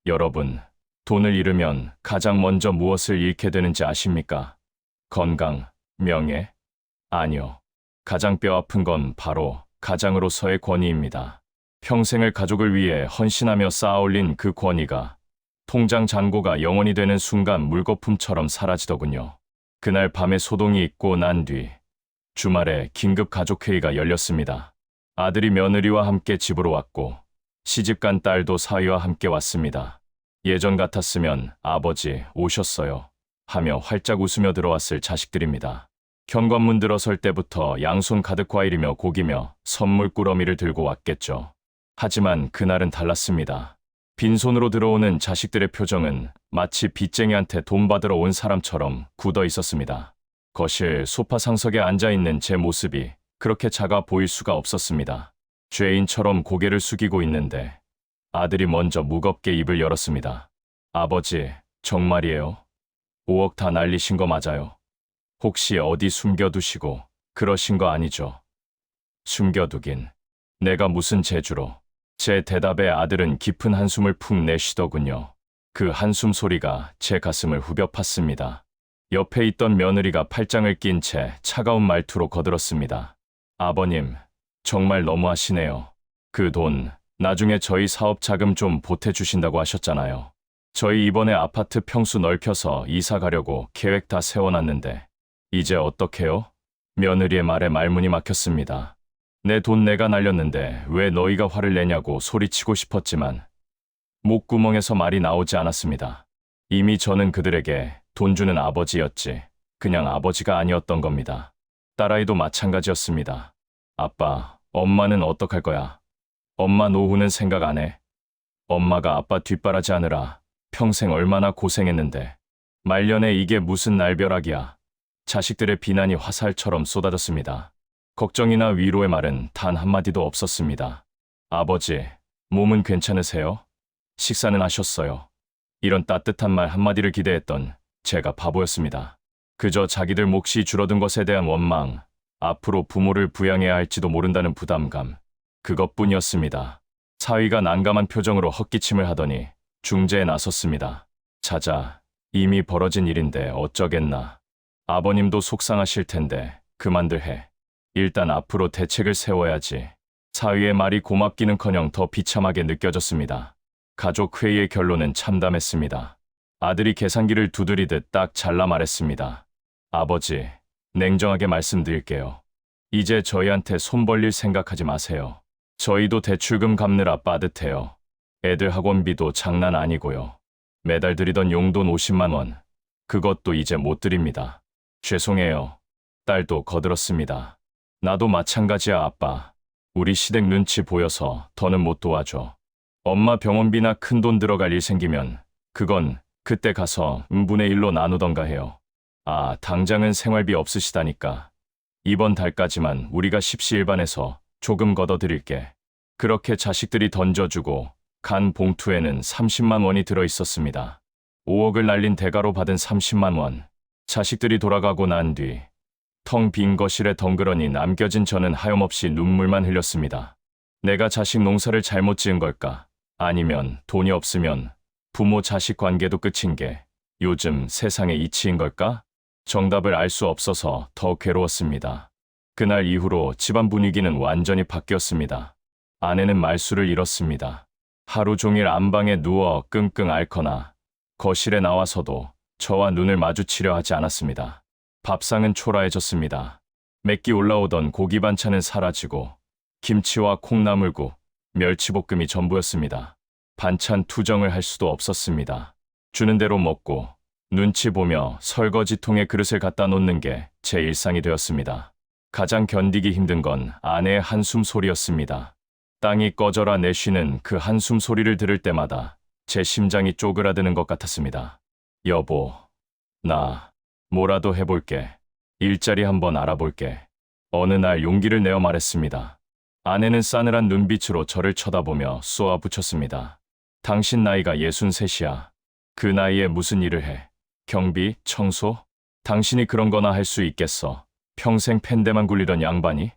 여러분, 돈을 잃으면 가장 먼저 무엇을 잃게 되는지 아십니까? 건강, 명예? 아니요. 가장 뼈아픈 건 바로 가장으로서의 권위입니다. 평생을 가족을 위해 헌신하며 쌓아올린 그 권위가 통장 잔고가 영원이 되는 순간 물거품처럼 사라지더군요. 그날 밤에 소동이 있고 난 뒤 주말에 긴급 가족회의가 열렸습니다. 아들이 며느리와 함께 집으로 왔고 시집간 딸도 사위와 함께 왔습니다. 예전 같았으면 아버지 오셨어요 하며 활짝 웃으며 들어왔을 자식들입니다. 현관문 들어설 때부터 양손 가득 과일이며 고기며 선물 꾸러미를 들고 왔겠죠. 하지만 그날은 달랐습니다. 빈손으로 들어오는 자식들의 표정은 마치 빚쟁이한테 돈 받으러 온 사람처럼 굳어 있었습니다. 거실 소파 상석에 앉아있는 제 모습이 그렇게 작아 보일 수가 없었습니다. 죄인처럼 고개를 숙이고 있는데 아들이 먼저 무겁게 입을 열었습니다. 아버지, 정말이에요? 5억 다 날리신 거 맞아요? 혹시 어디 숨겨두시고 그러신 거 아니죠? 숨겨두긴. 내가 무슨 재주로. 제 대답에 아들은 깊은 한숨을 푹 내쉬더군요. 그 한숨 소리가 제 가슴을 후벼 팠습니다. 옆에 있던 며느리가 팔짱을 낀 채 차가운 말투로 거들었습니다. 아버님, 정말 너무하시네요. 그 돈, 나중에 저희 사업 자금 좀 보태주신다고 하셨잖아요. 저희 이번에 아파트 평수 넓혀서 이사 가려고 계획 다 세워놨는데 이제 어떡해요? 며느리의 말에 말문이 막혔습니다. 내 돈 내가 날렸는데 왜 너희가 화를 내냐고 소리치고 싶었지만 목구멍에서 말이 나오지 않았습니다. 이미 저는 그들에게 돈 주는 아버지였지 그냥 아버지가 아니었던 겁니다. 딸아이도 마찬가지였습니다. 아빠, 엄마는 어떡할 거야? 엄마 노후는 생각 안 해? 엄마가 아빠 뒷바라지 하느라 평생 얼마나 고생했는데 말년에 이게 무슨 날벼락이야. 자식들의 비난이 화살처럼 쏟아졌습니다. 걱정이나 위로의 말은 단 한마디도 없었습니다. 아버지, 몸은 괜찮으세요? 식사는 하셨어요? 이런 따뜻한 말 한마디를 기대했던 제가 바보였습니다. 그저 자기들 몫이 줄어든 것에 대한 원망, 앞으로 부모를 부양해야 할지도 모른다는 부담감, 그것뿐이었습니다. 사위가 난감한 표정으로 헛기침을 하더니 중재에 나섰습니다. 자자, 이미 벌어진 일인데 어쩌겠나. 아버님도 속상하실 텐데 그만들 해. 일단 앞으로 대책을 세워야지. 사위의 말이 고맙기는커녕 더 비참하게 느껴졌습니다. 가족 회의의 결론은 참담했습니다. 아들이 계산기를 두드리듯 딱 잘라 말했습니다. 아버지, 냉정하게 말씀드릴게요. 이제 저희한테 손 벌릴 생각하지 마세요. 저희도 대출금 갚느라 빠듯해요. 애들 학원비도 장난 아니고요. 매달 드리던 용돈 50만 원, 그것도 이제 못 드립니다. 죄송해요. 딸도 거들었습니다. 나도 마찬가지야 아빠. 우리 시댁 눈치 보여서 더는 못 도와줘. 엄마 병원비나 큰돈 들어갈 일 생기면 그건 그때 가서 분의 1로 나누던가 해요. 아, 당장은 생활비 없으시다니까. 이번 달까지만 우리가 십시일반해서 조금 걷어드릴게. 그렇게 자식들이 던져주고 간 봉투에는 30만 원이 들어있었습니다. 5억을 날린 대가로 받은 30만 원. 자식들이 돌아가고 난 뒤 텅 빈 거실에 덩그러니 남겨진 저는 하염없이 눈물만 흘렸습니다. 내가 자식 농사를 잘못 지은 걸까? 아니면 돈이 없으면 부모 자식 관계도 끝인 게 요즘 세상의 이치인 걸까? 정답을 알 수 없어서 더 괴로웠습니다. 그날 이후로 집안 분위기는 완전히 바뀌었습니다. 아내는 말수를 잃었습니다. 하루 종일 안방에 누워 끙끙 앓거나 거실에 나와서도 저와 눈을 마주치려 하지 않았습니다. 밥상은 초라해졌습니다. 맵기 올라오던 고기 반찬은 사라지고 김치와 콩나물국, 멸치볶음이 전부였습니다. 반찬 투정을 할 수도 없었습니다. 주는 대로 먹고 눈치 보며 설거지통에 그릇을 갖다 놓는 게 제 일상이 되었습니다. 가장 견디기 힘든 건 아내의 한숨 소리였습니다. 땅이 꺼져라 내쉬는 그 한숨 소리를 들을 때마다 제 심장이 쪼그라드는 것 같았습니다. 여보, 나 뭐라도 해볼게. 일자리 한번 알아볼게. 어느 날 용기를 내어 말했습니다. 아내는 싸늘한 눈빛으로 저를 쳐다보며 쏘아붙였습니다. 당신 나이가 63이야. 그 나이에 무슨 일을 해? 경비? 청소? 당신이 그런 거나 할 수 있겠어. 평생 팬대만 굴리던 양반이?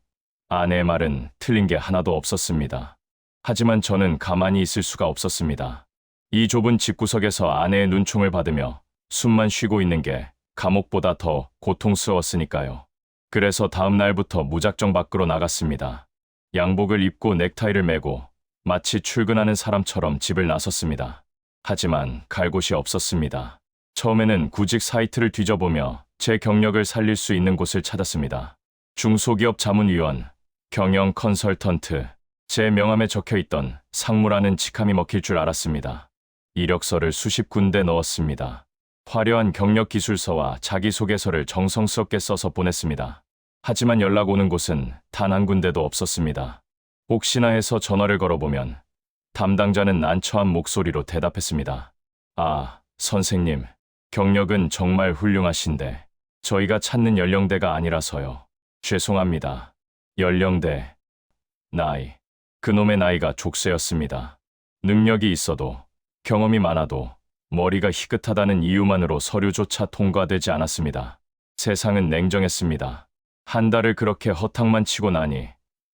아내의 말은 틀린 게 하나도 없었습니다. 하지만 저는 가만히 있을 수가 없었습니다. 이 좁은 집구석에서 아내의 눈총을 받으며 숨만 쉬고 있는 게 감옥보다 더 고통스러웠으니까요. 그래서 다음 날부터 무작정 밖으로 나갔습니다. 양복을 입고 넥타이를 매고 마치 출근하는 사람처럼 집을 나섰습니다. 하지만 갈 곳이 없었습니다. 처음에는 구직 사이트를 뒤져보며 제 경력을 살릴 수 있는 곳을 찾았습니다. 중소기업 자문위원, 경영 컨설턴트, 제 명함에 적혀있던 상무라는 직함이 먹힐 줄 알았습니다. 이력서를 수십 군데 넣었습니다. 화려한 경력 기술서와 자기소개서를 정성스럽게 써서 보냈습니다. 하지만 연락 오는 곳은 단 한 군데도 없었습니다. 혹시나 해서 전화를 걸어보면 담당자는 난처한 목소리로 대답했습니다. 아, 선생님, 경력은 정말 훌륭하신데 저희가 찾는 연령대가 아니라서요. 죄송합니다. 연령대, 나이. 그놈의 나이가 족쇄였습니다. 능력이 있어도, 경험이 많아도 머리가 희끗하다는 이유만으로 서류조차 통과되지 않았습니다. 세상은 냉정했습니다. 한 달을 그렇게 허탕만 치고 나니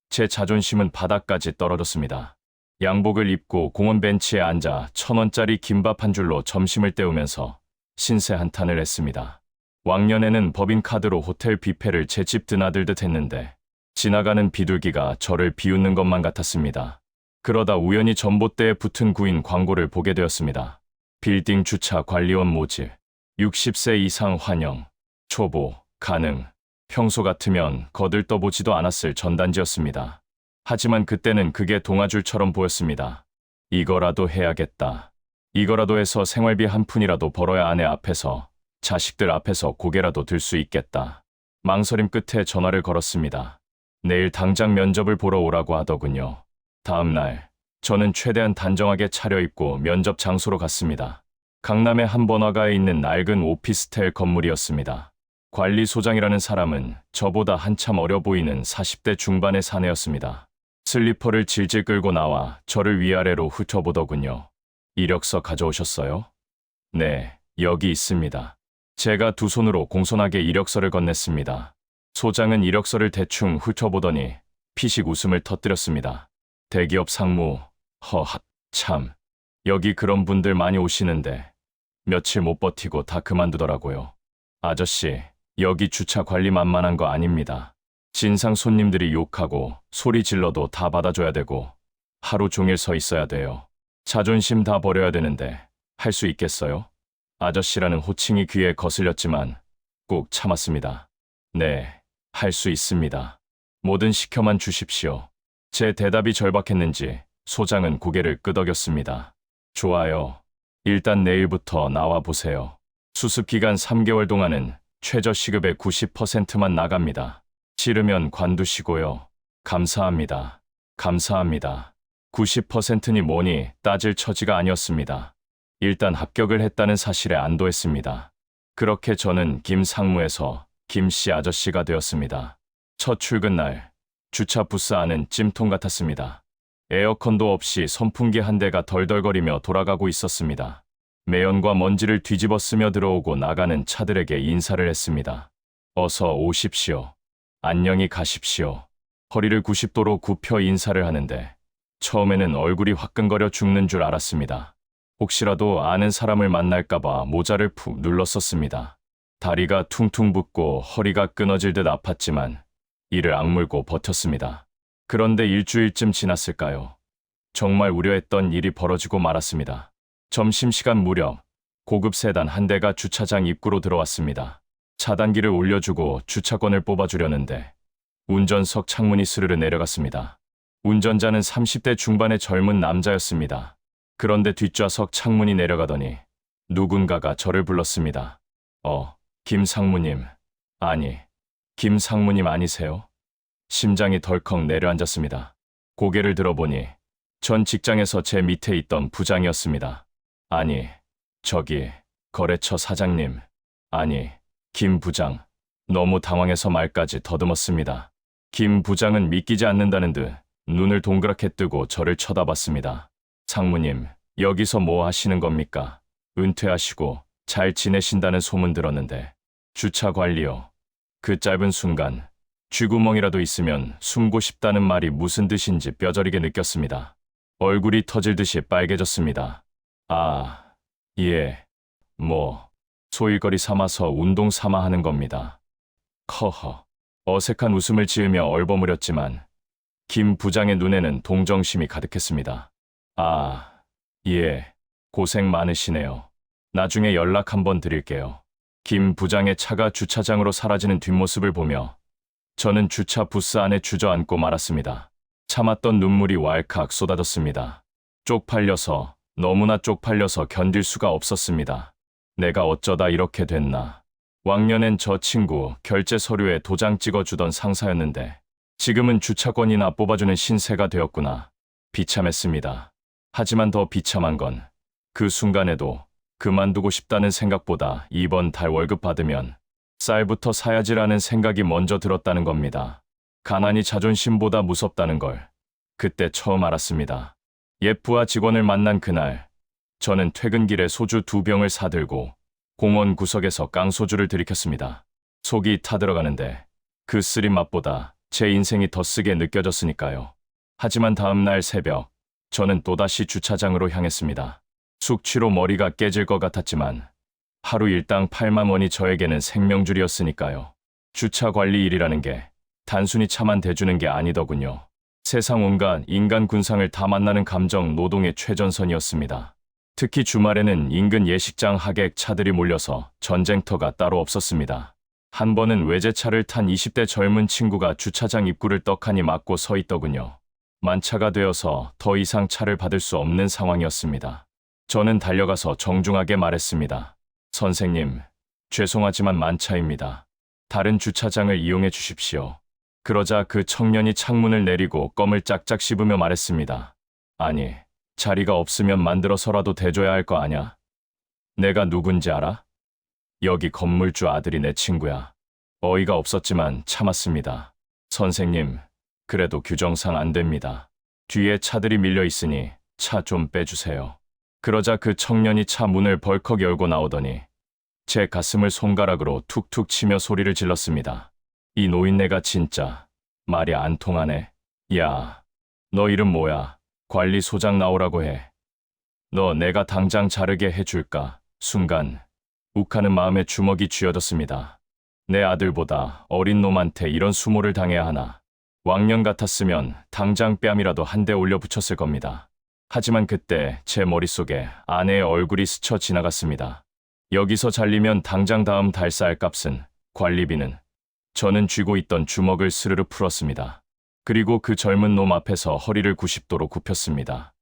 제 자존심은 바닥까지 떨어졌습니다. 양복을 입고 공원 벤치에 앉아 1,000원짜리 김밥 한 줄로 점심을 때우면서 신세 한탄을 했습니다. 왕년에는 법인카드로 호텔 뷔페를 제 집 드나들듯 했는데 지나가는 비둘기가 저를 비웃는 것만 같았습니다. 그러다 우연히 전봇대에 붙은 구인 광고를 보게 되었습니다. 빌딩 주차 관리원 모집, 60세 이상 환영, 초보, 가능. 평소 같으면 거들떠보지도 않았을 전단지였습니다. 하지만 그때는 그게 동아줄처럼 보였습니다. 이거라도 해야겠다. 이거라도 해서 생활비 한 푼이라도 벌어야 아내 앞에서, 자식들 앞에서 고개라도 들 수 있겠다. 망설임 끝에 전화를 걸었습니다. 내일 당장 면접을 보러 오라고 하더군요. 다음 날, 저는 최대한 단정하게 차려입고 면접 장소로 갔습니다. 강남의 한 번화가에 있는 낡은 오피스텔 건물이었습니다. 관리소장이라는 사람은 저보다 한참 어려 보이는 40대 중반의 사내였습니다. 슬리퍼를 질질 끌고 나와 저를 위아래로 훑어보더군요. 이력서 가져오셨어요? 네, 여기 있습니다. 제가 두 손으로 공손하게 이력서를 건넸습니다. 소장은 이력서를 대충 훑어보더니 피식 웃음을 터뜨렸습니다. 대기업 상무, 참. 여기 그런 분들 많이 오시는데 며칠 못 버티고 다 그만두더라고요. 아저씨, 여기 주차 관리 만만한 거 아닙니다. 진상 손님들이 욕하고 소리 질러도 다 받아줘야 되고 하루 종일 서 있어야 돼요. 자존심 다 버려야 되는데 할 수 있겠어요? 아저씨라는 호칭이 귀에 거슬렸지만 꼭 참았습니다. 네, 할 수 있습니다. 뭐든 시켜만 주십시오. 제 대답이 절박했는지 소장은 고개를 끄덕였습니다. 좋아요. 일단 내일부터 나와 보세요. 수습 기간 3개월 동안은 최저 시급의 90%만 나갑니다. 싫으면 관두시고요. 감사합니다. 감사합니다. 90%니 뭐니 따질 처지가 아니었습니다. 일단 합격을 했다는 사실에 안도했습니다. 그렇게 저는 김 상무에서 김씨 아저씨가 되었습니다. 첫 출근 날, 주차 부스 안은 찜통 같았습니다. 에어컨도 없이 선풍기 한 대가 덜덜거리며 돌아가고 있었습니다. 매연과 먼지를 뒤집어 쓰며 들어오고 나가는 차들에게 인사를 했습니다. 어서 오십시오. 안녕히 가십시오. 허리를 90도로 굽혀 인사를 하는데 처음에는 얼굴이 화끈거려 죽는 줄 알았습니다. 혹시라도 아는 사람을 만날까봐 모자를 푹 눌렀었습니다. 다리가 퉁퉁 붓고 허리가 끊어질 듯 아팠지만 이를 악물고 버텼습니다. 그런데 일주일쯤 지났을까요? 정말 우려했던 일이 벌어지고 말았습니다. 점심시간 무렵 고급 세단 한 대가 주차장 입구로 들어왔습니다. 차단기를 올려주고 주차권을 뽑아주려는데 운전석 창문이 스르르 내려갔습니다. 운전자는 30대 중반의 젊은 남자였습니다. 그런데 뒷좌석 창문이 내려가더니 누군가가 저를 불렀습니다. 김 상무님. 아니, 김 상무님 아니세요? 심장이 덜컥 내려앉았습니다. 고개를 들어보니 전 직장에서 제 밑에 있던 부장이었습니다. 아니, 저기 거래처 사장님. 아니, 김 부장. 너무 당황해서 말까지 더듬었습니다. 김 부장은 믿기지 않는다는 듯 눈을 동그랗게 뜨고 저를 쳐다봤습니다. 상무님, 여기서 뭐 하시는 겁니까? 은퇴하시고 잘 지내신다는 소문 들었는데. 주차 관리요. 그 짧은 순간 쥐구멍이라도 있으면 숨고 싶다는 말이 무슨 뜻인지 뼈저리게 느꼈습니다. 얼굴이 터질 듯이 빨개졌습니다. 아, 예. 뭐, 소일거리 삼아서 운동 삼아 하는 겁니다. 커허. 어색한 웃음을 지으며 얼버무렸지만 김 부장의 눈에는 동정심이 가득했습니다. 아, 예. 고생 많으시네요. 나중에 연락 한번 드릴게요. 김 부장의 차가 주차장으로 사라지는 뒷모습을 보며 저는 주차 부스 안에 주저앉고 말았습니다. 참았던 눈물이 왈칵 쏟아졌습니다. 쪽팔려서, 너무나 쪽팔려서 견딜 수가 없었습니다. 내가 어쩌다 이렇게 됐나. 왕년엔 저 친구 결제 서류에 도장 찍어주던 상사였는데 지금은 주차권이나 뽑아주는 신세가 되었구나. 비참했습니다. 하지만 더 비참한 건 그 순간에도 그만두고 싶다는 생각보다 이번 달 월급 받으면 쌀부터 사야지라는 생각이 먼저 들었다는 겁니다. 가난이 자존심보다 무섭다는 걸 그때 처음 알았습니다. 옛 부하 직원을 만난 그날, 저는 퇴근길에 소주 2병을 사들고 공원 구석에서 깡소주를 들이켰습니다. 속이 타들어가는데 그 쓰린 맛보다 제 인생이 더 쓰게 느껴졌으니까요. 하지만 다음 날 새벽, 저는 또다시 주차장으로 향했습니다. 숙취로 머리가 깨질 것 같았지만 하루 일당 8만 원이 저에게는 생명줄이었으니까요. 주차 관리 일이라는 게 단순히 차만 대주는 게 아니더군요. 세상 온갖 인간 군상을 다 만나는 감정 노동의 최전선이었습니다. 특히 주말에는 인근 예식장 하객 차들이 몰려서 전쟁터가 따로 없었습니다. 한 번은 외제차를 탄 20대 젊은 친구가 주차장 입구를 떡하니 막고 서 있더군요. 만차가 되어서 더 이상 차를 받을 수 없는 상황이었습니다. 저는 달려가서 정중하게 말했습니다. 선생님, 죄송하지만 만차입니다. 다른 주차장을 이용해 주십시오. 그러자 그 청년이 창문을 내리고 껌을 짝짝 씹으며 말했습니다. 아니, 자리가 없으면 만들어서라도 대줘야 할 거 아냐? 내가 누군지 알아? 여기 건물주 아들이 내 친구야. 어이가 없었지만 참았습니다. 선생님, 그래도 규정상 안 됩니다. 뒤에 차들이 밀려 있으니 차 좀 빼주세요. 그러자 그 청년이 차 문을 벌컥 열고 나오더니 제 가슴을 손가락으로 툭툭 치며 소리를 질렀습니다. 이 노인네가 진짜 말이 안 통하네. 야, 너 이름 뭐야? 관리소장 나오라고 해. 너 내가 당장 자르게 해줄까? 순간 욱하는 마음에 주먹이 쥐어졌습니다. 내 아들보다 어린 놈한테 이런 수모를 당해야 하나. 왕년 같았으면 당장 뺨이라도 한 대 올려 붙였을 겁니다. 하지만 그때 제 머릿속에 아내의 얼굴이 스쳐 지나갔습니다. 여기서 잘리면 당장 다음 달 쌀값은, 관리비는. 저는 쥐고 있던 주먹을 스르르 풀었습니다. 그리고 그 젊은 놈 앞에서 허리를 90도로 굽혔습니다.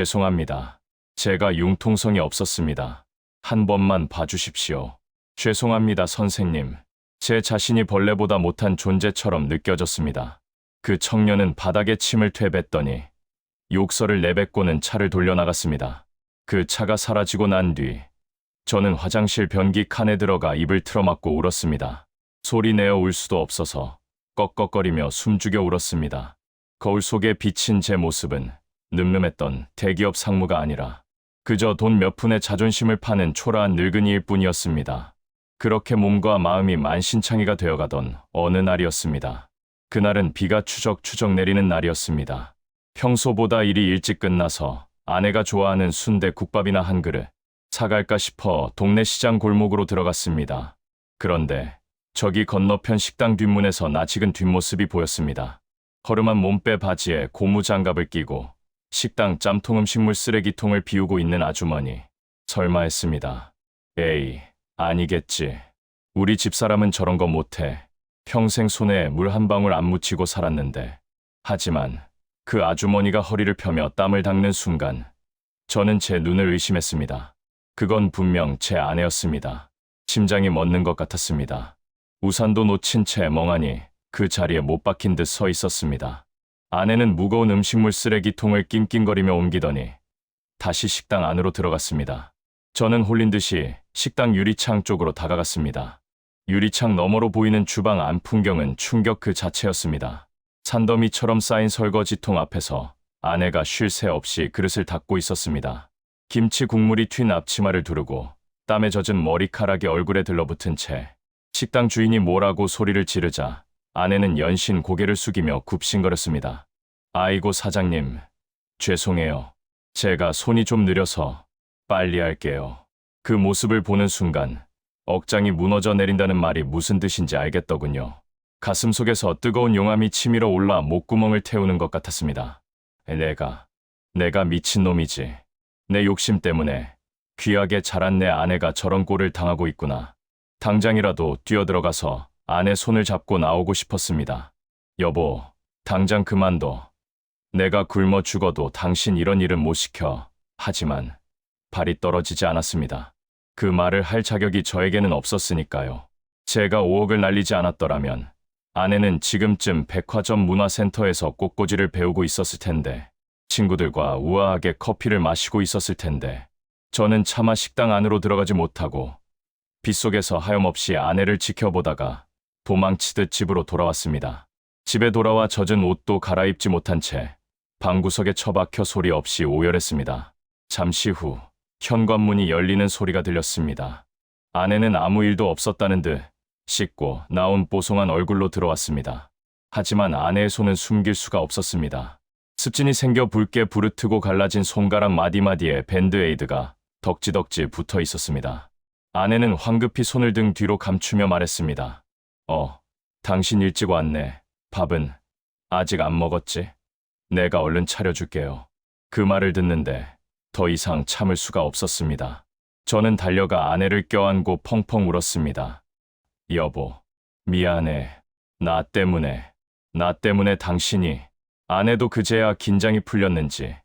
죄송합니다. 제가 융통성이 없었습니다. 한 번만 봐주십시오. 죄송합니다, 선생님. 제 자신이 벌레보다 못한 존재처럼 느껴졌습니다. 그 청년은 바닥에 침을 퇴뱉더니 욕설을 내뱉고는 차를 돌려나갔습니다. 그 차가 사라지고 난 뒤 저는 화장실 변기 칸에 들어가 입을 틀어막고 울었습니다. 소리 내어 울 수도 없어서 꺽꺽거리며 숨죽여 울었습니다. 거울 속에 비친 제 모습은 늠름했던 대기업 상무가 아니라 그저 돈 몇 푼의 자존심을 파는 초라한 늙은이일 뿐이었습니다. 그렇게 몸과 마음이 만신창이가 되어가던 어느 날이었습니다. 그날은 비가 추적추적 내리는 날이었습니다. 평소보다 일이 일찍 끝나서 아내가 좋아하는 순대국밥이나 한 그릇 사갈까 싶어 동네 시장 골목으로 들어갔습니다. 그런데 저기 건너편 식당 뒷문에서 낯익은 뒷모습이 보였습니다. 허름한 몸빼 바지에 고무장갑을 끼고 식당 짬통 음식물 쓰레기통을 비우고 있는 아주머니. 설마 했습니다. 에이, 아니겠지. 우리 집사람은 저런 거 못해. 평생 손에 물 한 방울 안 묻히고 살았는데. 하지만 그 아주머니가 허리를 펴며 땀을 닦는 순간 저는 제 눈을 의심했습니다. 그건 분명 제 아내였습니다. 심장이 멎는 것 같았습니다. 우산도 놓친 채 멍하니 그 자리에 못 박힌 듯 서 있었습니다. 아내는 무거운 음식물 쓰레기통을 낑낑거리며 옮기더니 다시 식당 안으로 들어갔습니다. 저는 홀린 듯이 식당 유리창 쪽으로 다가갔습니다. 유리창 너머로 보이는 주방 안 풍경은 충격 그 자체였습니다. 산더미처럼 쌓인 설거지통 앞에서 아내가 쉴 새 없이 그릇을 닦고 있었습니다. 김치 국물이 튄 앞치마를 두르고 땀에 젖은 머리카락이 얼굴에 들러붙은 채 식당 주인이 뭐라고 소리를 지르자 아내는 연신 고개를 숙이며 굽신거렸습니다. 아이고 사장님, 죄송해요. 제가 손이 좀 느려서 빨리 할게요. 그 모습을 보는 순간 억장이 무너져 내린다는 말이 무슨 뜻인지 알겠더군요. 가슴 속에서 뜨거운 용암이 치밀어 올라 목구멍을 태우는 것 같았습니다. 내가 미친놈이지. 내 욕심 때문에 귀하게 자란 내 아내가 저런 꼴을 당하고 있구나. 당장이라도 뛰어들어가서 아내 손을 잡고 나오고 싶었습니다. 여보, 당장 그만둬. 내가 굶어 죽어도 당신 이런 일은 못 시켜. 하지만 발이 떨어지지 않았습니다. 그 말을 할 자격이 저에게는 없었으니까요. 제가 5억을 날리지 않았더라면 아내는 지금쯤 백화점 문화센터에서 꽃꽂이를 배우고 있었을 텐데, 친구들과 우아하게 커피를 마시고 있었을 텐데, 저는 차마 식당 안으로 들어가지 못하고 빗속에서 하염없이 아내를 지켜보다가 도망치듯 집으로 돌아왔습니다. 집에 돌아와 젖은 옷도 갈아입지 못한 채 방구석에 처박혀 소리 없이 오열했습니다. 잠시 후 현관문이 열리는 소리가 들렸습니다. 아내는 아무 일도 없었다는 듯 씻고 나온 뽀송한 얼굴로 들어왔습니다. 하지만 아내의 손은 숨길 수가 없었습니다. 습진이 생겨 붉게 부르트고 갈라진 손가락 마디마디에 밴드에이드가 덕지덕지 붙어 있었습니다. 아내는 황급히 손을 등 뒤로 감추며 말했습니다. 당신 일찍 왔네. 밥은 아직 안 먹었지? 내가 얼른 차려줄게요. 그 말을 듣는데 더 이상 참을 수가 없었습니다. 저는 달려가 아내를 껴안고 펑펑 울었습니다. 여보, 미안해. 나 때문에 당신이. 아내도 그제야 긴장이 풀렸는지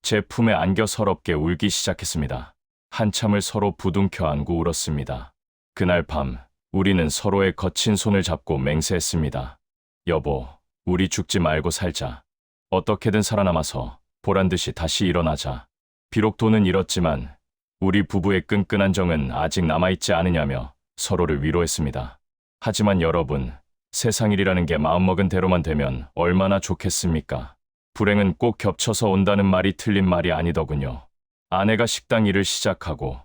제 품에 안겨 서럽게 울기 시작했습니다. 한참을 서로 부둥켜 안고 울었습니다. 그날 밤 우리는 서로의 거친 손을 잡고 맹세했습니다. 여보, 우리 죽지 말고 살자. 어떻게든 살아남아서 보란듯이 다시 일어나자. 비록 돈은 잃었지만 우리 부부의 끈끈한 정은 아직 남아있지 않으냐며 서로를 위로했습니다. 하지만 여러분, 세상 일이라는 게 마음먹은 대로만 되면 얼마나 좋겠습니까? 불행은 꼭 겹쳐서 온다는 말이 틀린 말이 아니더군요. 아내가 식당 일을 시작하고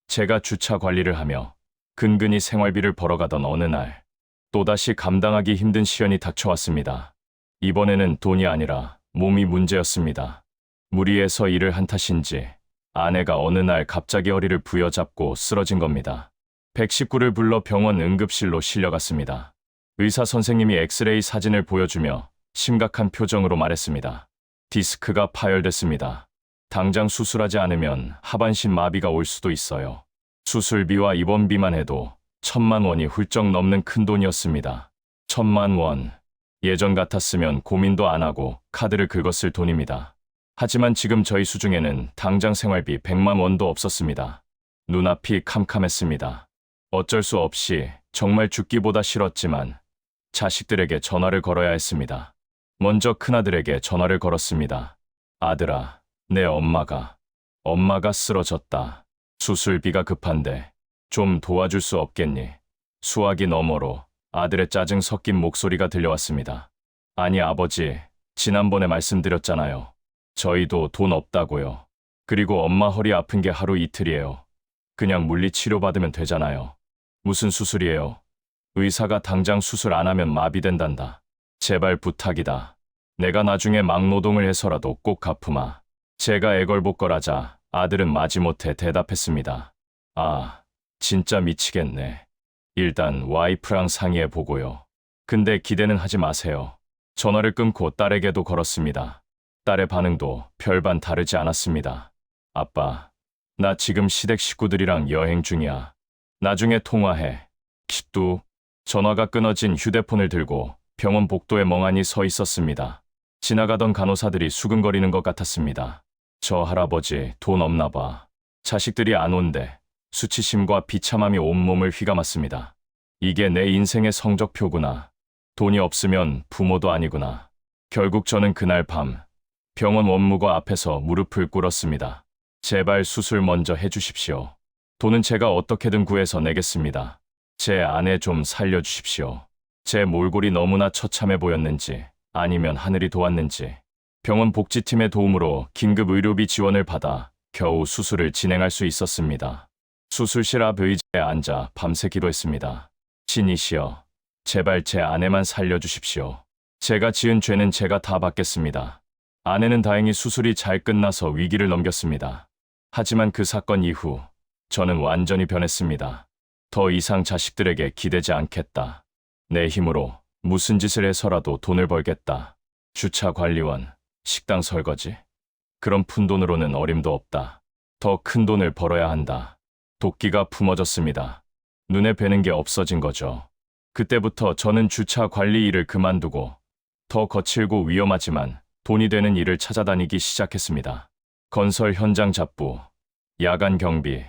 제가 주차 관리를 하며 근근히 생활비를 벌어가던 어느 날 또다시 감당하기 힘든 시련이 닥쳐왔습니다. 이번에는 돈이 아니라 몸이 문제였습니다. 무리해서 일을 한 탓인지 아내가 어느 날 갑자기 허리를 부여잡고 쓰러진 겁니다. 119를 불러 병원 응급실로 실려갔습니다. 의사 선생님이 엑스레이 사진을 보여주며 심각한 표정으로 말했습니다. 디스크가 파열됐습니다. 당장 수술하지 않으면 하반신 마비가 올 수도 있어요. 수술비와 입원비만 해도 1,000만 원이 훌쩍 넘는 큰돈이었습니다. 1,000만 원. 예전 같았으면 고민도 안 하고 카드를 긁었을 돈입니다. 하지만 지금 저희 수중에는 당장 생활비 100만 원도 없었습니다. 눈앞이 캄캄했습니다. 어쩔 수 없이 정말 죽기보다 싫었지만 자식들에게 전화를 걸어야 했습니다. 먼저 큰아들에게 전화를 걸었습니다. 아들아, 내 엄마가 쓰러졌다. 수술비가 급한데 좀 도와줄 수 없겠니? 수화기 너머로 아들의 짜증 섞인 목소리가 들려왔습니다. 아니 아버지, 지난번에 말씀드렸잖아요. 저희도 돈 없다고요. 그리고 엄마 허리 아픈 게 하루 이틀이에요. 그냥 물리치료 받으면 되잖아요. 무슨 수술이에요? 의사가 당장 수술 안 하면 마비된단다. 제발 부탁이다. 내가 나중에 막노동을 해서라도 꼭 갚으마. 제가 애걸복걸하자 아들은 마지못해 대답했습니다. 아, 진짜 미치겠네. 일단 와이프랑 상의해 보고요. 근데 기대는 하지 마세요. 전화를 끊고 딸에게도 걸었습니다. 딸의 반응도 별반 다르지 않았습니다. 아빠, 나 지금 시댁 식구들이랑 여행 중이야. 나중에 통화해. 뚝. 전화가 끊어진 휴대폰을 들고 병원 복도에 멍하니 서 있었습니다. 지나가던 간호사들이 수근거리는 것 같았습니다. 저 할아버지 돈 없나 봐. 자식들이 안 온대. 수치심과 비참함이 온몸을 휘감았습니다. 이게 내 인생의 성적표구나. 돈이 없으면 부모도 아니구나. 결국 저는 그날 밤 병원 원무과 앞에서 무릎을 꿇었습니다. 제발 수술 먼저 해주십시오. 돈은 제가 어떻게든 구해서 내겠습니다. 제 아내 좀 살려주십시오. 제 몰골이 너무나 처참해 보였는지 아니면 하늘이 도왔는지 병원 복지팀의 도움으로 긴급 의료비 지원을 받아 겨우 수술을 진행할 수 있었습니다. 수술실 앞 의자에 앉아 밤새 기도했습니다. 신이시여, 제발 제 아내만 살려주십시오. 제가 지은 죄는 제가 다 받겠습니다. 아내는 다행히 수술이 잘 끝나서 위기를 넘겼습니다. 하지만 그 사건 이후 저는 완전히 변했습니다. 더 이상 자식들에게 기대지 않겠다. 내 힘으로 무슨 짓을 해서라도 돈을 벌겠다. 주차 관리원, 식당 설거지. 그런 푼돈으로는 어림도 없다. 더 큰 돈을 벌어야 한다. 도끼가 품어졌습니다. 눈에 뵈는 게 없어진 거죠. 그때부터 저는 주차 관리 일을 그만두고 더 거칠고 위험하지만 돈이 되는 일을 찾아다니기 시작했습니다. 건설 현장 잡부, 야간 경비,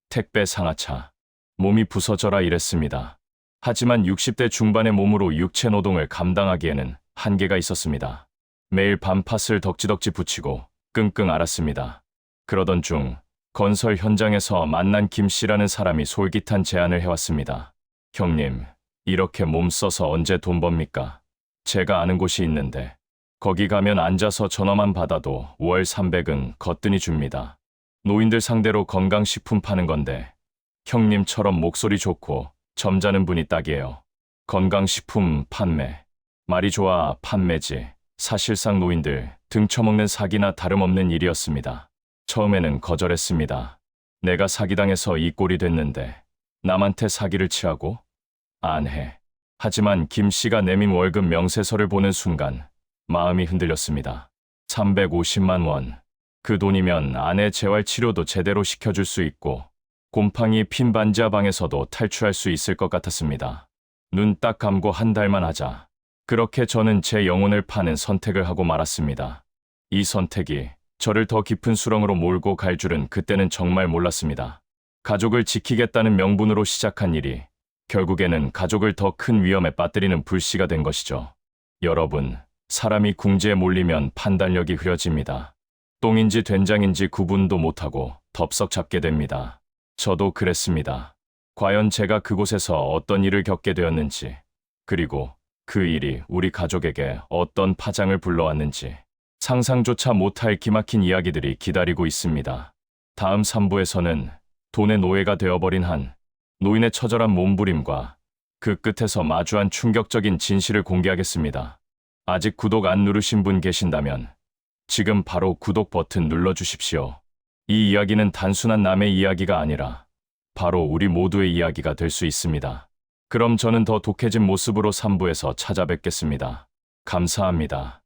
택배 상하차, 몸이 부서져라 일했습니다. 하지만 60대 중반의 몸으로 육체 노동을 감당하기에는 한계가 있었습니다. 매일 밤팥을 덕지덕지 붙이고 끙끙 앓았습니다. 그러던 중 건설 현장에서 만난 김 씨라는 사람이 솔깃한 제안을 해왔습니다. 형님, 이렇게 몸 써서 언제 돈 법니까? 제가 아는 곳이 있는데 거기 가면 앉아서 전화만 받아도 월 300은 거뜬히 줍니다. 노인들 상대로 건강식품 파는 건데 형님처럼 목소리 좋고 점잖은 분이 딱이에요. 건강식품 판매. 말이 좋아 판매지. 사실상 노인들 등쳐먹는 사기나 다름없는 일이었습니다. 처음에는 거절했습니다. 내가 사기당해서 이 꼴이 됐는데 남한테 사기를 취하고? 안 해. 하지만 김 씨가 내민 월급 명세서를 보는 순간 마음이 흔들렸습니다. 350만 원. 그 돈이면 아내 재활치료도 제대로 시켜줄 수 있고 곰팡이 핀 반지하 방에서도 탈출할 수 있을 것 같았습니다. 눈 딱 감고 한 달만 하자. 그렇게 저는 제 영혼을 파는 선택을 하고 말았습니다. 이 선택이 저를 더 깊은 수렁으로 몰고 갈 줄은 그때는 정말 몰랐습니다. 가족을 지키겠다는 명분으로 시작한 일이 결국에는 가족을 더 큰 위험에 빠뜨리는 불씨가 된 것이죠. 여러분, 사람이 궁지에 몰리면 판단력이 흐려집니다. 똥인지 된장인지 구분도 못하고 덥석 잡게 됩니다. 저도 그랬습니다. 과연 제가 그곳에서 어떤 일을 겪게 되었는지, 그리고 그 일이 우리 가족에게 어떤 파장을 불러왔는지 상상조차 못할 기막힌 이야기들이 기다리고 있습니다. 다음 3부에서는 돈의 노예가 되어버린 한 노인의 처절한 몸부림과 그 끝에서 마주한 충격적인 진실을 공개하겠습니다. 아직 구독 안 누르신 분 계신다면 지금 바로 구독 버튼 눌러주십시오. 이 이야기는 단순한 남의 이야기가 아니라 바로 우리 모두의 이야기가 될 수 있습니다. 그럼 저는 더 독해진 모습으로 3부에서 찾아뵙겠습니다. 감사합니다.